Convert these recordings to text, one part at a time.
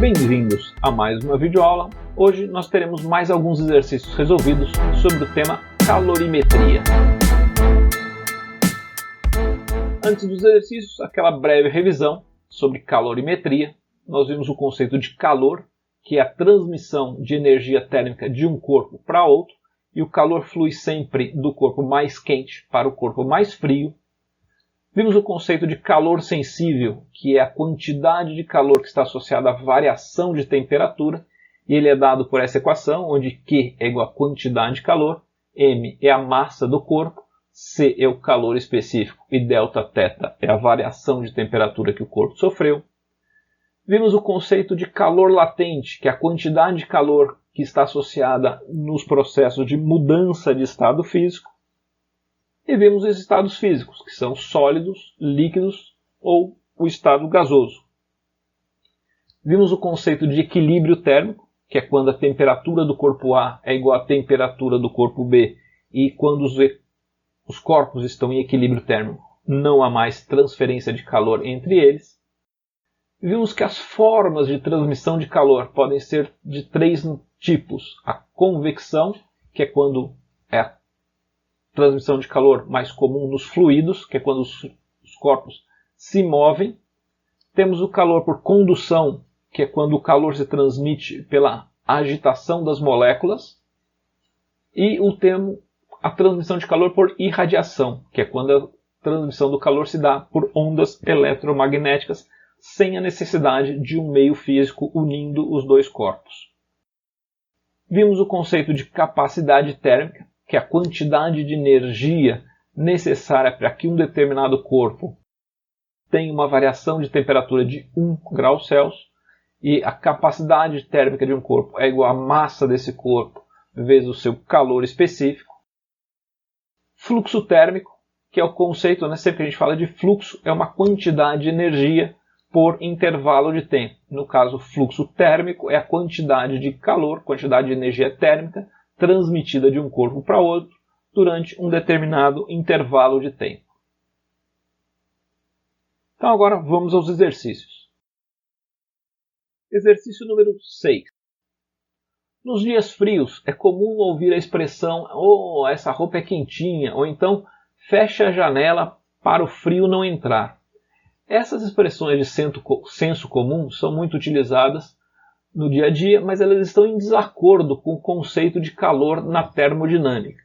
Bem-vindos a mais uma videoaula. Hoje nós teremos mais alguns exercícios resolvidos sobre o tema calorimetria. Antes dos exercícios, aquela breve revisão sobre calorimetria. Nós vimos o conceito de calor, que é a transmissão de energia térmica de um corpo para outro, e o calor flui sempre do corpo mais quente para o corpo mais frio. Vimos o conceito de calor sensível, que é a quantidade de calor que está associada à variação de temperatura, e ele é dado por essa equação, onde Q é igual a quantidade de calor, M é a massa do corpo, C é o calor específico e Δθ é a variação de temperatura que o corpo sofreu. Vimos o conceito de calor latente, que é a quantidade de calor que está associada nos processos de mudança de estado físico. E vimos os estados físicos, que são sólidos, líquidos ou o estado gasoso. Vimos o conceito de equilíbrio térmico, que é quando a temperatura do corpo A é igual à temperatura do corpo B, e quando os corpos estão em equilíbrio térmico, não há mais transferência de calor entre eles. Vimos que as formas de transmissão de calor podem ser de três tipos. A convecção, que é quando é a transmissão de calor mais comum nos fluidos, que é quando os corpos se movem. Temos o calor por condução, que é quando o calor se transmite pela agitação das moléculas. E a transmissão de calor por irradiação, que é quando a transmissão do calor se dá por ondas eletromagnéticas, sem a necessidade de um meio físico unindo os dois corpos. Vimos o conceito de capacidade térmica, que é a quantidade de energia necessária para que um determinado corpo tenha uma variação de temperatura de 1 grau Celsius, e a capacidade térmica de um corpo é igual à massa desse corpo vezes o seu calor específico. Fluxo térmico, que é o conceito, sempre que a gente fala de fluxo, é uma quantidade de energia por intervalo de tempo. No caso, fluxo térmico é a quantidade de calor, quantidade de energia térmica, transmitida de um corpo para outro durante um determinado intervalo de tempo. Então agora vamos aos exercícios. Exercício número 6. Nos dias frios é comum ouvir a expressão "oh, essa roupa é quentinha", ou então "fecha a janela para o frio não entrar". Essas expressões de senso comum são muito utilizadas no dia a dia, mas elas estão em desacordo com o conceito de calor na termodinâmica.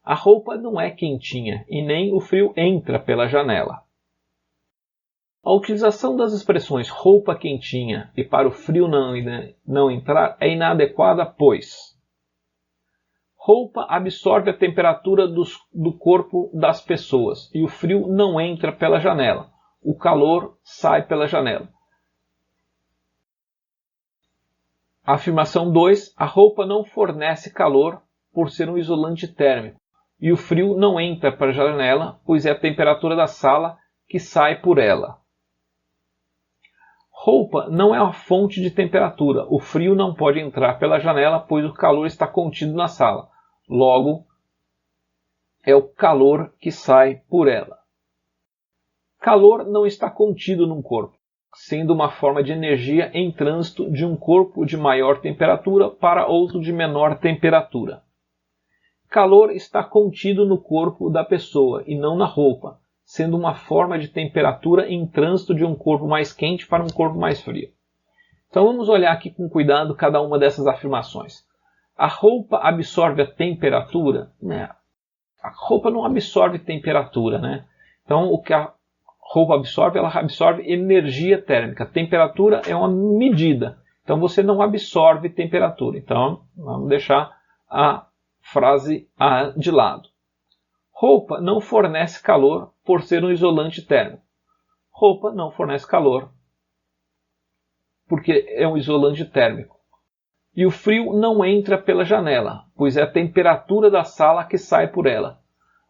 A roupa não é quentinha e nem o frio entra pela janela. A utilização das expressões roupa quentinha e para o frio não entrar é inadequada, pois roupa absorve a temperatura do corpo das pessoas e o frio não entra pela janela. O calor sai pela janela. A afirmação 2, a roupa não fornece calor por ser um isolante térmico, e o frio não entra para a janela, pois é a temperatura da sala que sai por ela. Roupa não é uma fonte de temperatura, o frio não pode entrar pela janela, pois o calor está contido na sala. Logo, é o calor que sai por ela. Calor não está contido num corpo, sendo uma forma de energia em trânsito de um corpo de maior temperatura para outro de menor temperatura. Calor está contido no corpo da pessoa e não na roupa, sendo uma forma de temperatura em trânsito de um corpo mais quente para um corpo mais frio. Então vamos olhar aqui com cuidado cada uma dessas afirmações. A roupa absorve a temperatura? A roupa não absorve temperatura, Então o que a roupa absorve, ela absorve energia térmica. Temperatura é uma medida. Então você não absorve temperatura. Então vamos deixar a frase A de lado. Roupa não fornece calor por ser um isolante térmico. Roupa não fornece calor porque é um isolante térmico. E o frio não entra pela janela, pois é a temperatura da sala que sai por ela.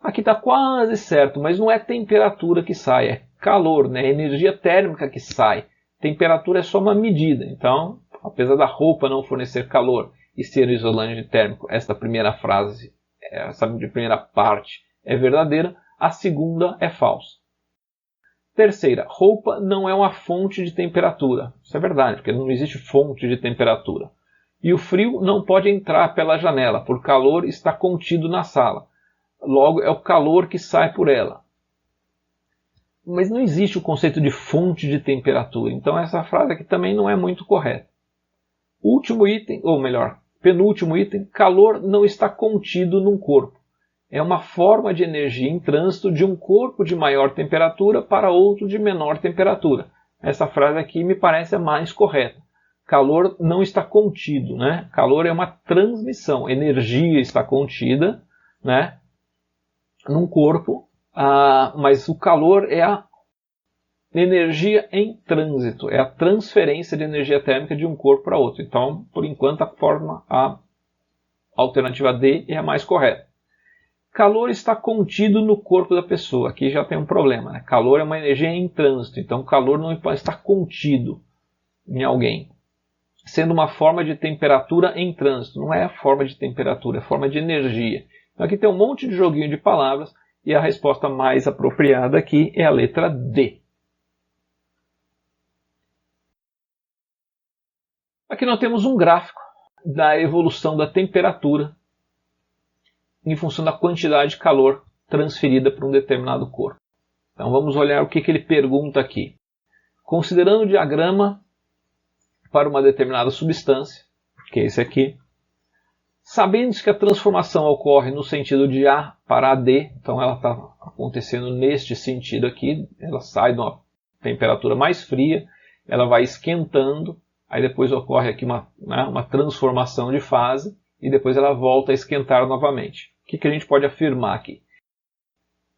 Aqui está quase certo, mas não é temperatura que sai, é calor, é energia térmica que sai. Temperatura é só uma medida. Então, apesar da roupa não fornecer calor e ser isolante térmico, esta primeira frase, essa primeira parte é verdadeira, a segunda é falsa. Terceira, roupa não é uma fonte de temperatura. Isso é verdade, porque não existe fonte de temperatura. E o frio não pode entrar pela janela, por calor está contido na sala. Logo, é o calor que sai por ela. Mas não existe o conceito de fonte de temperatura, então essa frase aqui também não é muito correta. Último item, ou melhor, penúltimo item, calor não está contido num corpo. É uma forma de energia em trânsito de um corpo de maior temperatura para outro de menor temperatura. Essa frase aqui me parece a mais correta. Calor não está contido, né? Calor é uma transmissão, energia está contida, né, num corpo, mas o calor é a energia em trânsito, é a transferência de energia térmica de um corpo para outro. Então, por enquanto, a alternativa D é a mais correta. Calor está contido no corpo da pessoa. Aqui já tem um problema, né? Calor é uma energia em trânsito, então calor não está contido em alguém. Sendo uma forma de temperatura em trânsito. Não é a forma de temperatura, é a forma de energia. Então aqui tem um monte de joguinho de palavras e a resposta mais apropriada aqui é a letra D. Aqui nós temos um gráfico da evolução da temperatura em função da quantidade de calor transferida para um determinado corpo. Então vamos olhar o que ele pergunta aqui. Considerando o diagrama para uma determinada substância, que é esse aqui, sabendo que a transformação ocorre no sentido de A para AD, então ela está acontecendo neste sentido aqui, ela sai de uma temperatura mais fria, ela vai esquentando, aí depois ocorre aqui uma transformação de fase, e depois ela volta a esquentar novamente. O que a gente pode afirmar aqui?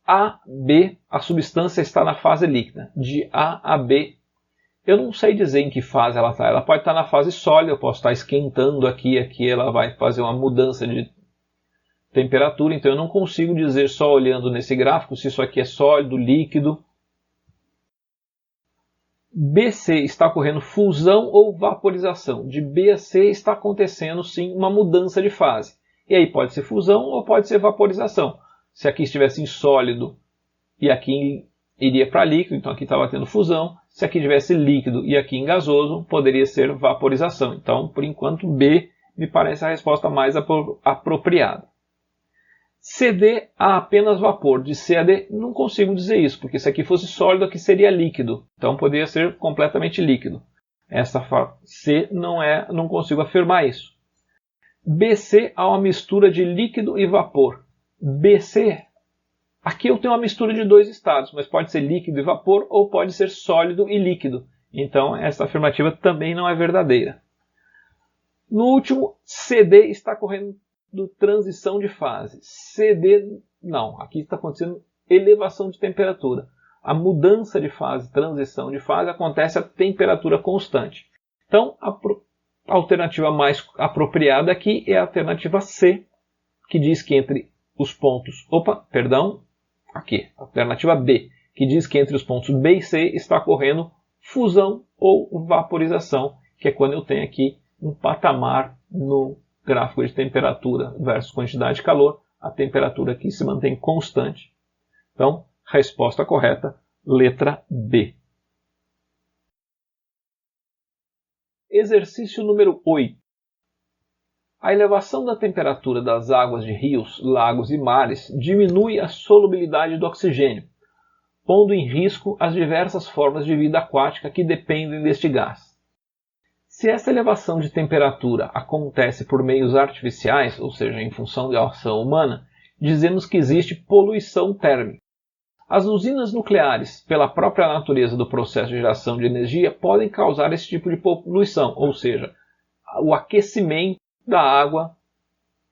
A, B, a substância está na fase líquida. De A a B, eu não sei dizer em que fase ela está. Ela pode estar na fase sólida, eu posso estar esquentando aqui ela vai fazer uma mudança de temperatura. Então eu não consigo dizer só olhando nesse gráfico se isso aqui é sólido, líquido. BC está ocorrendo fusão ou vaporização. De B a C está acontecendo sim uma mudança de fase. E aí pode ser fusão ou pode ser vaporização. Se aqui estivesse em sólido e aqui iria para líquido, então aqui estava tendo fusão. Se aqui tivesse líquido e aqui em gasoso, poderia ser vaporização. Então, por enquanto, B me parece a resposta mais apropriada. CD há apenas vapor. De C a D não consigo dizer isso, porque se aqui fosse sólido, aqui seria líquido. Então poderia ser completamente líquido. Essa C não consigo afirmar isso. BC há uma mistura de líquido e vapor. BC, aqui eu tenho uma mistura de dois estados, mas pode ser líquido e vapor ou pode ser sólido e líquido. Então essa afirmativa também não é verdadeira. No último, CD está correndo transição de fase. CD, não. Aqui está acontecendo elevação de temperatura. A mudança de fase, transição de fase, acontece a temperatura constante. Então, a alternativa mais apropriada aqui é a alternativa C, que diz que entre os pontos... Aqui, alternativa B, que diz que entre os pontos B e C está ocorrendo fusão ou vaporização, que é quando eu tenho aqui um patamar no gráfico de temperatura versus quantidade de calor, a temperatura aqui se mantém constante. Então, resposta correta, letra B. Exercício número 8. A elevação da temperatura das águas de rios, lagos e mares diminui a solubilidade do oxigênio, pondo em risco as diversas formas de vida aquática que dependem deste gás. Se essa elevação de temperatura acontece por meios artificiais, ou seja, em função da ação humana, dizemos que existe poluição térmica. As usinas nucleares, pela própria natureza do processo de geração de energia, podem causar esse tipo de poluição, ou seja, o aquecimento da água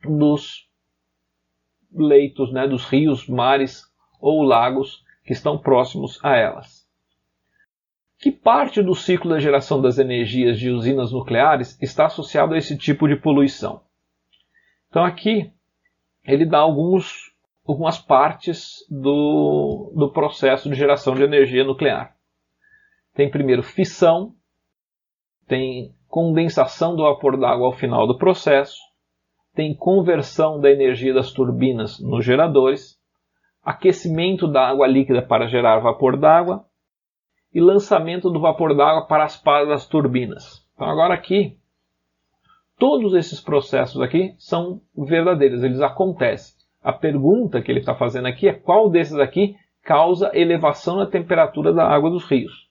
dos leitos, dos rios, mares ou lagos que estão próximos a elas. Que parte do ciclo da geração das energias de usinas nucleares está associado a esse tipo de poluição? Então aqui ele dá algumas partes do processo de geração de energia nuclear. Tem primeiro fissão, tem condensação do vapor d'água ao final do processo, tem conversão da energia das turbinas nos geradores, aquecimento da água líquida para gerar vapor d'água, e lançamento do vapor d'água para as pás das turbinas. Então agora aqui, todos esses processos aqui são verdadeiros, eles acontecem. A pergunta que ele está fazendo aqui é qual desses aqui causa elevação na temperatura da água dos rios.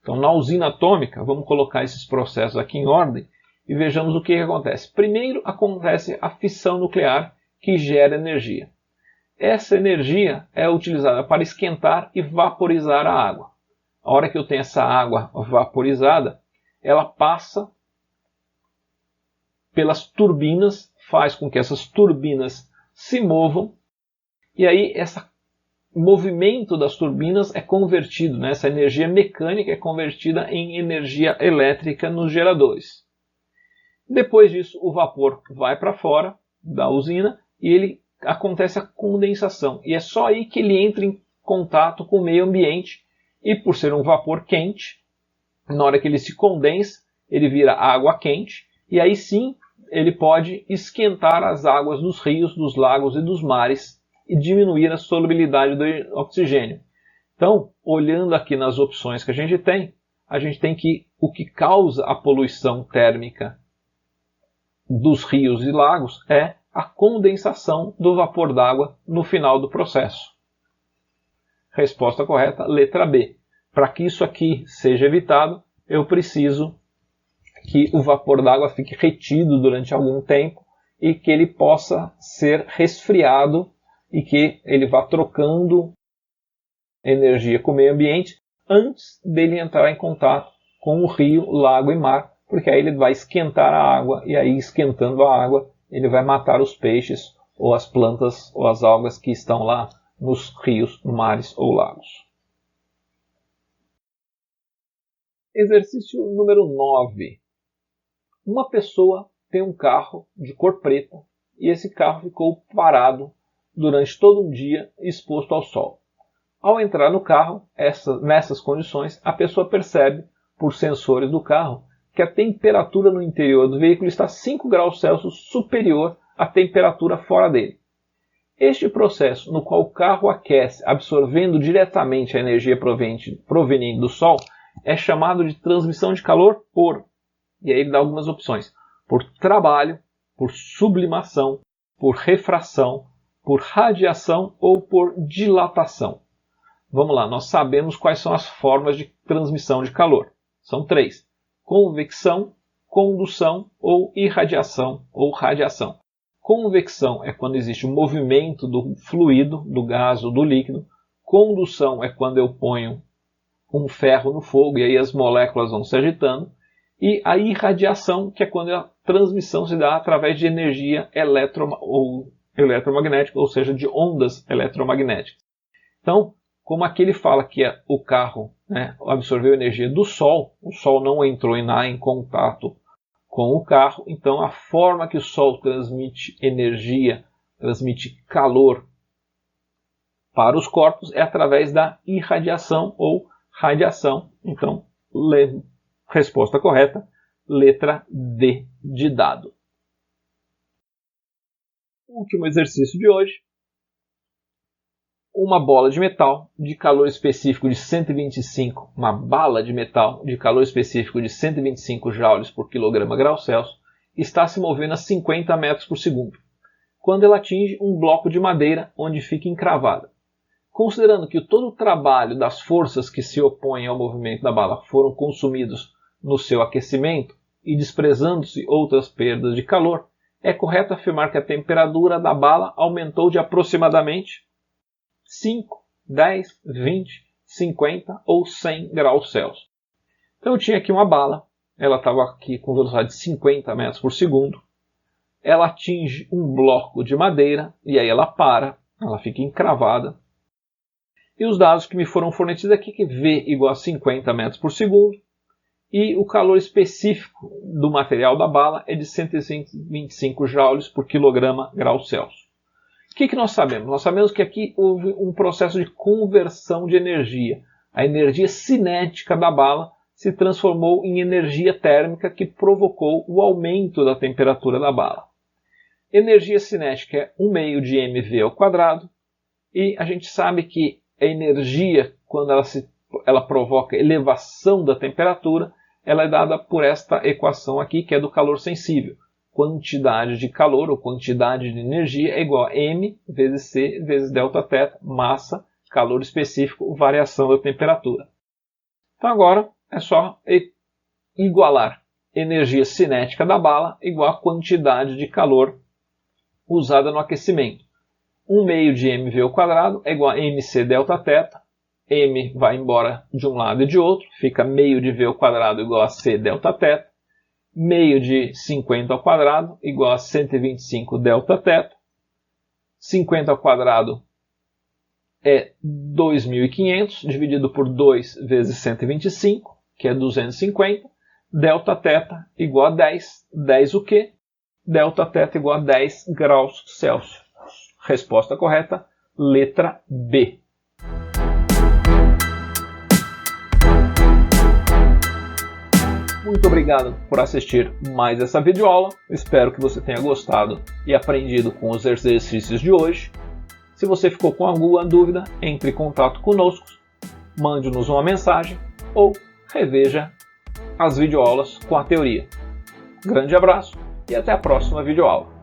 Então na usina atômica, vamos colocar esses processos aqui em ordem e vejamos o que acontece. Primeiro acontece a fissão nuclear que gera energia. Essa energia é utilizada para esquentar e vaporizar a água. A hora que eu tenho essa água vaporizada, ela passa pelas turbinas, faz com que essas turbinas se movam, e aí esse movimento das turbinas é convertido, né? Essa energia mecânica é convertida em energia elétrica nos geradores. Depois disso, o vapor vai para fora da usina e acontece a condensação. E é só aí que ele entra em contato com o meio ambiente, e por ser um vapor quente, na hora que ele se condensa, ele vira água quente, e aí sim ele pode esquentar as águas dos rios, dos lagos e dos mares e diminuir a solubilidade do oxigênio. Então, olhando aqui nas opções que a gente tem que o que causa a poluição térmica dos rios e lagos é a condensação do vapor d'água no final do processo. Resposta correta, letra B. Para que isso aqui seja evitado, eu preciso que o vapor d'água fique retido durante algum tempo e que ele possa ser resfriado e que ele vá trocando energia com o meio ambiente antes dele entrar em contato com o rio, lago e mar, porque aí ele vai esquentar a água e aí esquentando a água ele vai matar os peixes ou as plantas ou as algas que estão lá nos rios, mares ou lagos. Exercício número 9. Uma pessoa tem um carro de cor preta e esse carro ficou parado durante todo um dia exposto ao sol. Ao entrar no carro, nessas condições, a pessoa percebe, por sensores do carro, que a temperatura no interior do veículo está 5 graus Celsius superior à temperatura fora dele. Este processo, no qual o carro aquece, absorvendo diretamente a energia proveniente do sol, é chamado de transmissão de calor por, e aí ele dá algumas opções, por trabalho, por sublimação, por refração, por radiação ou por dilatação. Vamos lá, nós sabemos quais são as formas de transmissão de calor. São 3. Convecção, condução ou irradiação ou radiação. Convecção é quando existe um movimento do fluido, do gás ou do líquido. Condução é quando eu ponho um ferro no fogo e aí as moléculas vão se agitando. E a irradiação, que é quando a transmissão se dá através de energia eletromagnética, ou seja, de ondas eletromagnéticas. Então, como aqui ele fala que o carro absorveu energia do sol, o sol não entrou em contato com o carro, então a forma que o sol transmite energia, transmite calor para os corpos é através da irradiação ou radiação. Então, resposta correta, letra D de dado. Último exercício de hoje. Uma bola de metal de calor específico de 125, uma bala de metal de calor específico de 125 joules por quilograma grau Celsius está se movendo a 50 metros por segundo, quando ela atinge um bloco de madeira onde fica encravada. Considerando que todo o trabalho das forças que se opõem ao movimento da bala foram consumidos no seu aquecimento e desprezando-se outras perdas de calor, é correto afirmar que a temperatura da bala aumentou de aproximadamente 5, 10, 20, 50 ou 100 graus Celsius. Então eu tinha aqui uma bala, ela estava aqui com velocidade de 50 metros por segundo, ela atinge um bloco de madeira e aí ela para, ela fica encravada. E os dados que me foram fornecidos aqui que V igual a 50 metros por segundo e o calor específico do material da bala é de 125 joules por quilograma grau Celsius. O que nós sabemos? Nós sabemos que aqui houve um processo de conversão de energia. A energia cinética da bala se transformou em energia térmica que provocou o aumento da temperatura da bala. Energia cinética é 1/2 de mV ao quadrado e a gente sabe que a energia, quando ela se ela provoca elevação da temperatura, ela é dada por esta equação aqui, que é do calor sensível. Quantidade de calor ou quantidade de energia é igual a m vezes c vezes Δθ, massa, calor específico, variação da temperatura. Então agora é só igualar energia cinética da bala igual a quantidade de calor usada no aquecimento. 1/2 de mv ao quadrado é igual a mc Δθ. M vai embora de um lado e de outro, fica meio de v ao quadrado igual a c Δθ. Meio de 50 ao quadrado igual a 125 Δθ. 50 ao quadrado é 2.500, dividido por 2 vezes 125, que é 250. Δθ igual a 10. 10 o quê? Δθ igual a 10 graus Celsius. Resposta correta, letra B. Muito obrigado por assistir mais essa videoaula. Espero que você tenha gostado e aprendido com os exercícios de hoje. Se você ficou com alguma dúvida, entre em contato conosco, mande-nos uma mensagem ou reveja as videoaulas com a teoria. Grande abraço e até a próxima videoaula.